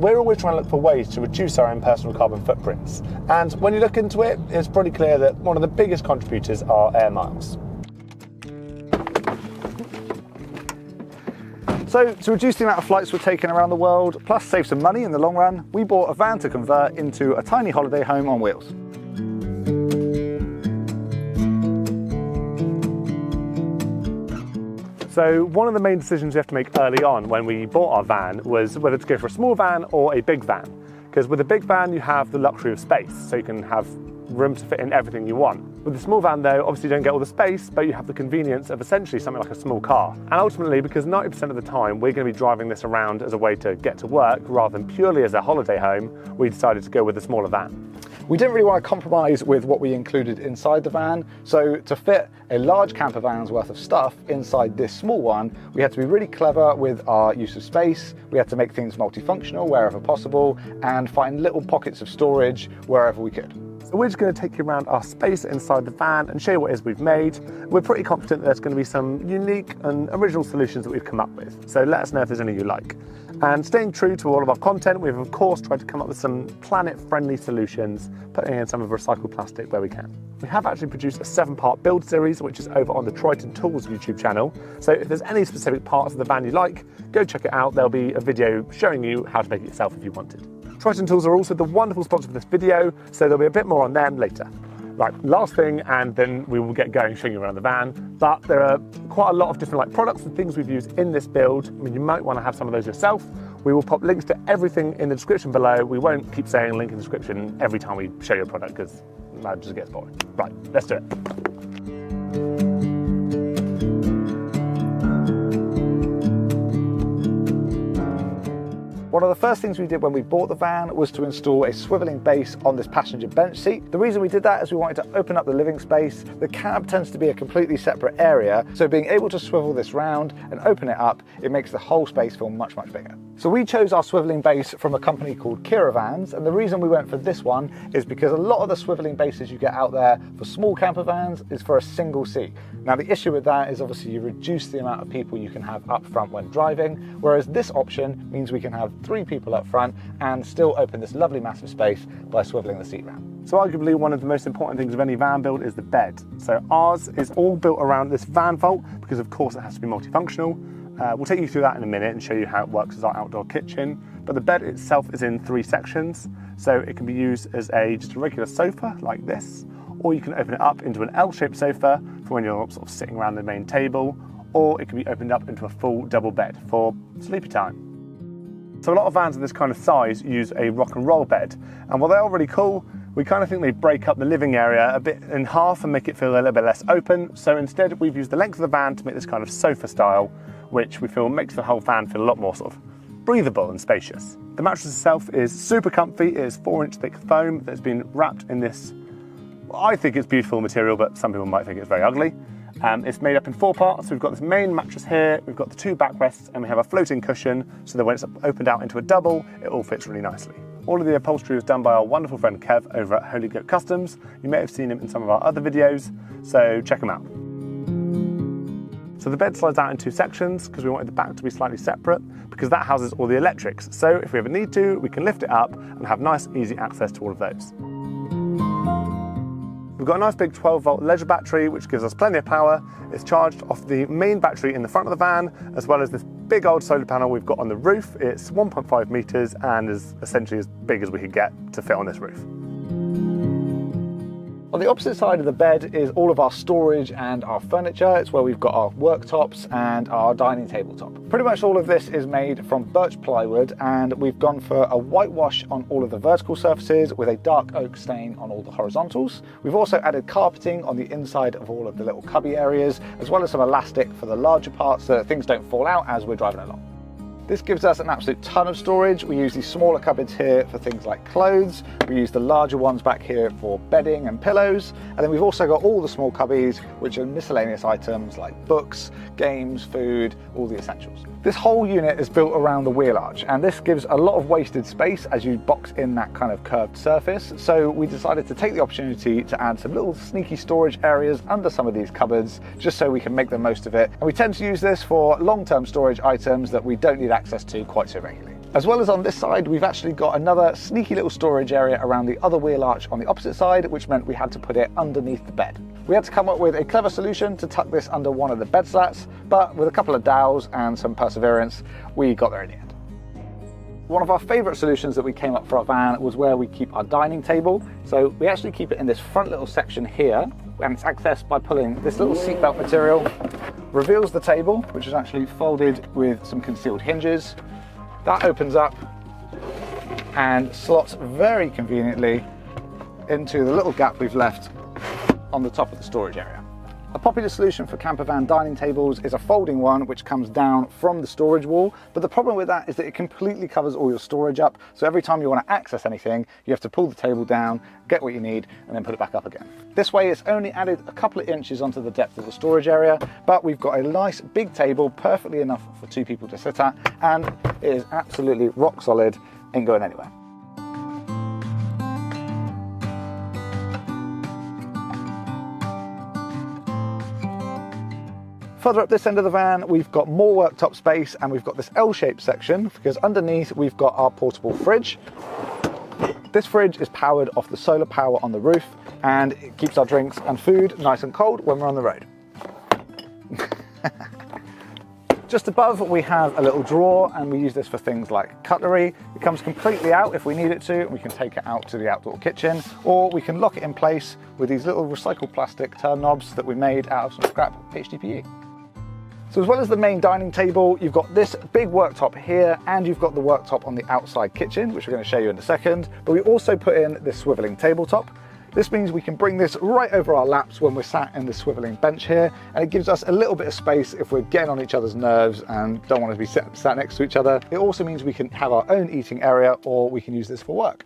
we're always trying to look for ways to reduce our own personal carbon footprints. And when you look into it, it's pretty clear that one of the biggest contributors are air miles. So to reduce the amount of flights we're taking around the world, plus save some money in the long run, we bought a van to convert into a tiny holiday home on wheels. So one of the main decisions we have to make early on when we bought our van was whether to go for a small van or a big van. Because with a big van, you have the luxury of space, so you can have room to fit in everything you want. With the small van though, obviously you don't get all the space, but you have the convenience of essentially something like a small car. And ultimately, because 90% of the time we're going to be driving this around as a way to get to work rather than purely as a holiday home, we decided to go with a smaller van. We didn't really want to compromise with what we included inside the van, so to fit a large camper van's worth of stuff inside this small one, we had to be really clever with our use of space. We had to make things multifunctional wherever possible and find little pockets of storage wherever we could. So we're just going to take you around our space inside the van and show you what it is we've made. We're pretty confident that there's going to be some unique and original solutions that we've come up with. So let us know if there's any you like. And staying true to all of our content, we've of course tried to come up with some planet-friendly solutions, putting in some of the recycled plastic where we can. We have actually produced a 7-part build series, which is over on the Triton Tools YouTube channel. So if there's any specific parts of the van you like, go check it out. There'll be a video showing you how to make it yourself if you wanted. Triton Tools are also the wonderful sponsor for this video, so there'll be a bit more on them later. Right, last thing, and then we will get going showing you around the van, but there are quite a lot of different products and things we've used in this build. I mean, you might want to have some of those yourself. We will pop links to everything in the description below. We won't keep saying link in the description every time we show you a product because that just gets boring. Right, let's do it. One of the first things we did when we bought the van was to install a swiveling base on this passenger bench seat. The reason we did that is we wanted to open up the living space. The cab tends to be a completely separate area, so being able to swivel this round and open it up, it makes the whole space feel much, much bigger. So we chose our swiveling base from a company called Kira Vans, and the reason we went for this one is because a lot of the swiveling bases you get out there for small camper vans is for a single seat. Now the issue with that is obviously you reduce the amount of people you can have up front when driving, whereas this option means we can have 3 people up front and still open this lovely massive space by swiveling the seat round. So arguably one of the most important things of any van build is the bed. So ours is all built around this van vault because of course it has to be multifunctional. We'll take you through that in a minute and show you how it works as our outdoor kitchen. But the bed itself is in 3 sections, so it can be used as just a regular sofa like this, or you can open it up into an L-shaped sofa for when you're sort of sitting around the main table, or it can be opened up into a full double bed for sleepy time. So a lot of vans of this kind of size use a rock and roll bed, and while they're all really cool, we kind of think they break up the living area a bit in half and make it feel a little bit less open. So instead we've used the length of the van to make this kind of sofa style, which we feel makes the whole van feel a lot more sort of breathable and spacious. The mattress itself is super comfy. It is 4-inch thick foam that's been wrapped in this, well, I think it's beautiful material, but some people might think it's very ugly. It's made up in 4 parts. So we've got this main mattress here, we've got the 2 backrests, and we have a floating cushion so that when it's opened out into a double, it all fits really nicely. All of the upholstery was done by our wonderful friend Kev over at Holy Goat Customs. You may have seen him in some of our other videos, so check him out. So the bed slides out in 2 sections because we wanted the back to be slightly separate because that houses all the electrics. So if we ever need to, we can lift it up and have nice, easy access to all of those. We've got a nice big 12-volt leisure battery, which gives us plenty of power. It's charged off the main battery in the front of the van, as well as this big old solar panel we've got on the roof. It's 1.5 meters and is essentially as big as we could get to fit on this roof. On the opposite side of the bed is all of our storage and our furniture. It's where we've got our worktops and our dining tabletop. Pretty much all of this is made from birch plywood, and we've gone for a whitewash on all of the vertical surfaces with a dark oak stain on all the horizontals. We've also added carpeting on the inside of all of the little cubby areas, as well as some elastic for the larger parts so that things don't fall out as we're driving along. This gives us an absolute ton of storage. We use these smaller cupboards here for things like clothes. We use the larger ones back here for bedding and pillows. And then we've also got all the small cubbies, which are miscellaneous items like books, games, food, all the essentials. This whole unit is built around the wheel arch, and this gives a lot of wasted space as you box in that kind of curved surface. So we decided to take the opportunity to add some little sneaky storage areas under some of these cupboards, just so we can make the most of it. And we tend to use this for long-term storage items that we don't need access to quite so regularly. As well as on this side, we've actually got another sneaky little storage area around the other wheel arch on the opposite side, which meant we had to put it underneath the bed. We had to come up with a clever solution to tuck this under one of the bed slats, but with a couple of dowels and some perseverance, we got there in the end. One of our favourite solutions that we came up for our van was where we keep our dining table. So we actually keep it in this front little section here, and it's accessed by pulling this little seatbelt material, reveals the table, which is actually folded with some concealed hinges. That opens up and slots very conveniently into the little gap we've left on the top of the storage area. A popular solution for camper van dining tables is a folding one which comes down from the storage wall, but the problem with that is that it completely covers all your storage up, so every time you want to access anything you have to pull the table down, get what you need, and then put it back up again. This way it's only added a couple of inches onto the depth of the storage area, but we've got a nice big table, perfectly enough for 2 people to sit at, and it is absolutely rock solid, ain't going anywhere. Further up this end of the van, we've got more worktop space, and we've got this L-shaped section because underneath we've got our portable fridge. This fridge is powered off the solar power on the roof, and it keeps our drinks and food nice and cold when we're on the road. Just above we have a little drawer, and we use this for things like cutlery. It comes completely out if we need it to, and we can take it out to the outdoor kitchen, or we can lock it in place with these little recycled plastic turn knobs that we made out of some scrap HDPE. So as well as the main dining table, you've got this big worktop here, and you've got the worktop on the outside kitchen, which we're going to show you in a second. But we also put in this swiveling tabletop. This means we can bring this right over our laps when we're sat in the swiveling bench here, and it gives us a little bit of space if we're getting on each other's nerves and don't want to be sat next to each other. It also means we can have our own eating area, or we can use this for work.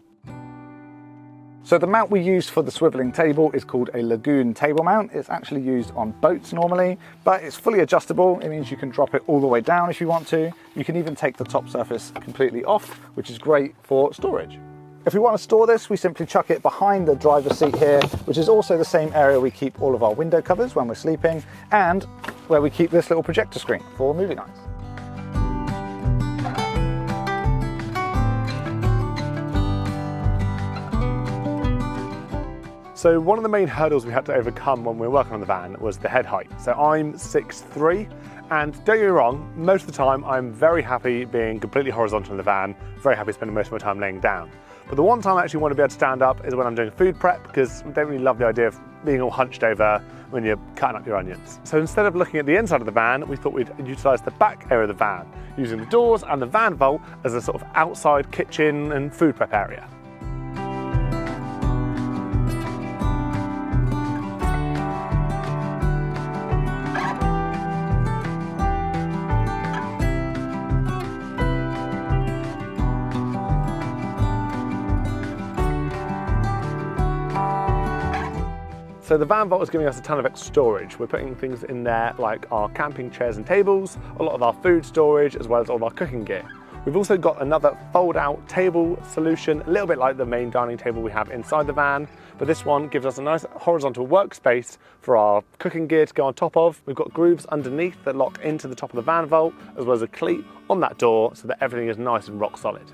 So the mount we used for the swiveling table is called a lagoon table mount. It's actually used on boats normally, but it's fully adjustable. It means you can drop it all the way down if you want to. You can even take the top surface completely off, which is great for storage. If we want to store this, we simply chuck it behind the driver's seat here, which is also the same area we keep all of our window covers when we're sleeping, and where we keep this little projector screen for movie nights. So one of the main hurdles we had to overcome when we were working on the van was the head height. So I'm 6'3", and don't get me wrong, most of the time I'm very happy being completely horizontal in the van, very happy spending most of my time laying down. But the one time I actually want to be able to stand up is when I'm doing food prep, because I don't really love the idea of being all hunched over when you're cutting up your onions. So instead of looking at the inside of the van, we thought we'd utilise the back area of the van, using the doors and the van vault as a sort of outside kitchen and food prep area. So the van vault is giving us a ton of extra storage. We're putting things in there like our camping chairs and tables, a lot of our food storage, as well as all of our cooking gear. We've also got another fold-out table solution, a little bit like the main dining table we have inside the van, but this one gives us a nice horizontal workspace for our cooking gear to go on top of. We've got grooves underneath that lock into the top of the van vault, as well as a cleat on that door so that everything is nice and rock solid.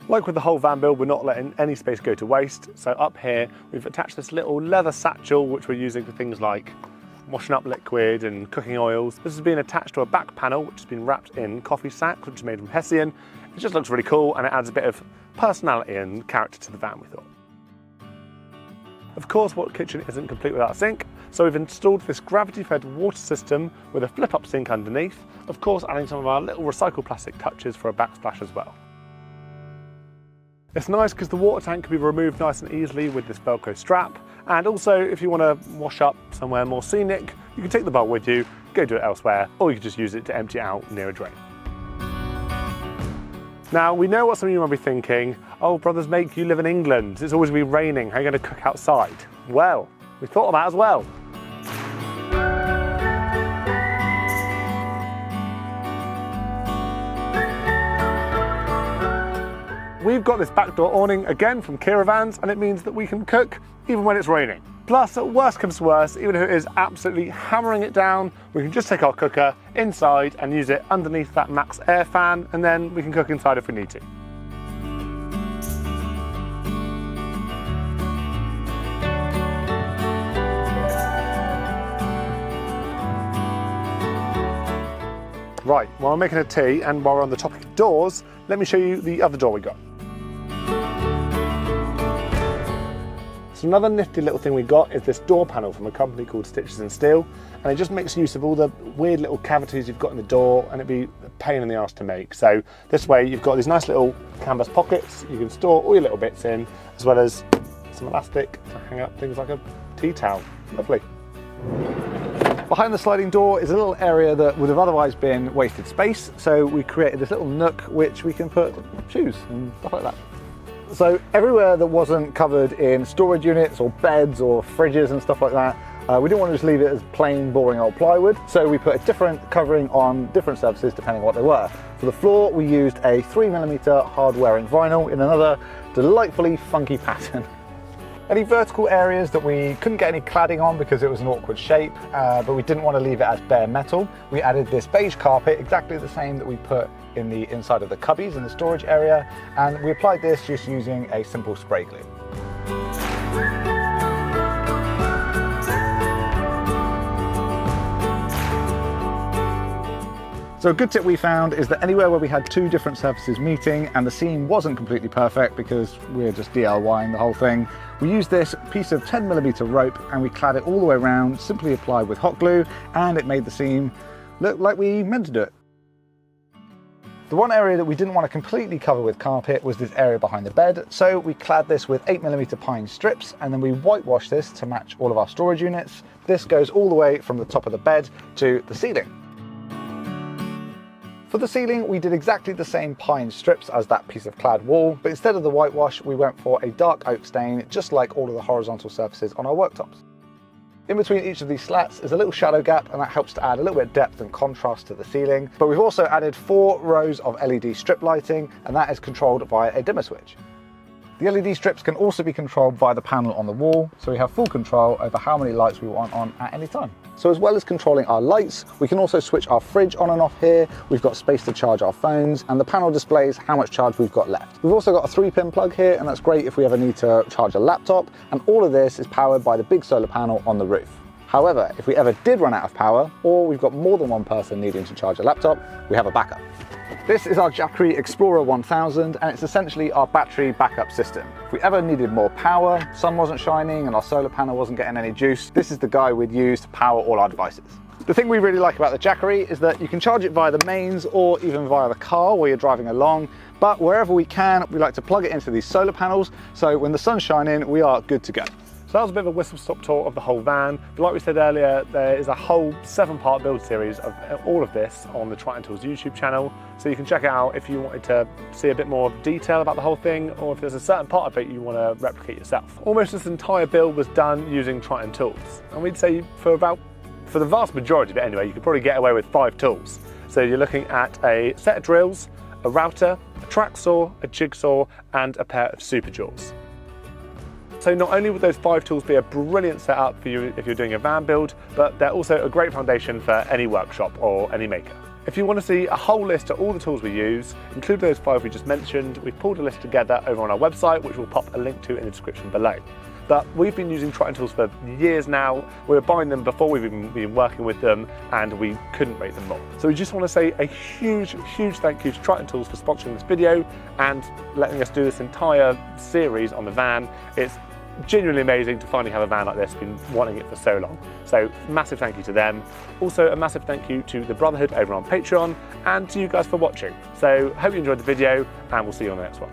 Like with the whole van build, we're not letting any space go to waste. So up here, we've attached this little leather satchel, which we're using for things like washing up liquid and cooking oils. This has been attached to a back panel, which has been wrapped in coffee sacks, which is made from hessian. It just looks really cool, and it adds a bit of personality and character to the van, we thought. Of course, what kitchen isn't complete without a sink? So we've installed this gravity-fed water system with a flip-up sink underneath. Of course, adding some of our little recycled plastic touches for a backsplash as well. It's nice because the water tank can be removed nice and easily with this Velcro strap, and also if you want to wash up somewhere more scenic, you can take the bowl with you, go do it elsewhere, or you can just use it to empty it out near a drain. Now we know what some of you might be thinking, oh brothers mate, you live in England, it's always going to be raining, how are you going to cook outside? Well, we thought of that as well. We've got this back door awning again from Caravans, and it means that we can cook even when it's raining. Plus, worst comes to worst, even if it is absolutely hammering it down, we can just take our cooker inside and use it underneath that max air fan, and then we can cook inside if we need to. Right, while I'm making a tea and while we're on the topic of doors, let me show you the other door we got. So another nifty little thing we got is this door panel from a company called Stitches in Steel, and it just makes use of all the weird little cavities you've got in the door, and it'd be a pain in the arse to make. So this way you've got these nice little canvas pockets you can store all your little bits in, as well as some elastic to hang up things like a tea towel. Lovely. Behind the sliding door is a little area that would have otherwise been wasted space, so we created this little nook which we can put shoes and stuff like that. So everywhere that wasn't covered in storage units or beds or fridges and stuff like that, we didn't want to just leave it as plain boring old plywood, so we put a different covering on different surfaces depending on what they were. For the floor we used a 3mm hard wearing vinyl in another delightfully funky pattern. Any vertical areas that we couldn't get any cladding on because it was an awkward shape, but we didn't want to leave it as bare metal, we added this beige carpet, exactly the same that we put in the inside of the cubbies in the storage area, and we applied this just using a simple spray glue. So a good tip we found is that anywhere where we had two different surfaces meeting and the seam wasn't completely perfect because we're just DIYing the whole thing, we used this piece of 10mm rope and we clad it all the way around, simply applied with hot glue, and it made the seam look like we meant to do it. The one area that we didn't want to completely cover with carpet was this area behind the bed, so we clad this with 8mm pine strips, and then we whitewashed this to match all of our storage units. This goes all the way from the top of the bed to the ceiling. For the ceiling, we did exactly the same pine strips as that piece of clad wall, but instead of the whitewash, we went for a dark oak stain, just like all of the horizontal surfaces on our worktops. In between each of these slats is a little shadow gap, and that helps to add a little bit of depth and contrast to the ceiling. But we've also added 4 rows of LED strip lighting, and that is controlled via a dimmer switch. The LED strips can also be controlled by the panel on the wall, so we have full control over how many lights we want on at any time. So as well as controlling our lights, we can also switch our fridge on and off here. We've got space to charge our phones, and the panel displays how much charge we've got left. We've also got a 3-pin plug here, and that's great if we ever need to charge a laptop, and all of this is powered by the big solar panel on the roof. However, if we ever did run out of power, or we've got more than one person needing to charge a laptop, we have a backup. This is our Jackery Explorer 1000, and it's essentially our battery backup system. If we ever needed more power, sun wasn't shining and our solar panel wasn't getting any juice, this is the guy we'd use to power all our devices. The thing we really like about the Jackery is that you can charge it via the mains or even via the car while you're driving along, but wherever we can, we like to plug it into these solar panels, so when the sun's shining, we are good to go. So that was a bit of a whistle-stop tour of the whole van. But like we said earlier, there is a whole 7-part build series of all of this on the Triton Tools YouTube channel. So you can check it out if you wanted to see a bit more detail about the whole thing, or if there's a certain part of it you want to replicate yourself. Almost this entire build was done using Triton Tools. And we'd say for the vast majority of it anyway, you could probably get away with 5 tools. So you're looking at a set of drills, a router, a track saw, a jigsaw, and a pair of super jaws. So not only would those 5 tools be a brilliant setup for you if you're doing a van build, but they're also a great foundation for any workshop or any maker. If you want to see a whole list of all the tools we use, including those 5 we just mentioned, we've pulled a list together over on our website, which we'll pop a link to in the description below. But we've been using Triton Tools for years now. We were buying them before we've even been working with them, and we couldn't rate them more. So we just want to say a huge, huge thank you to Triton Tools for sponsoring this video and letting us do this entire series on the van. It's genuinely amazing to finally have a van like this, been wanting it for so long. So massive thank you to them. Also a massive thank you to the Brotherhood over on Patreon, and to you guys for watching. So hope you enjoyed the video, and we'll see you on the next one.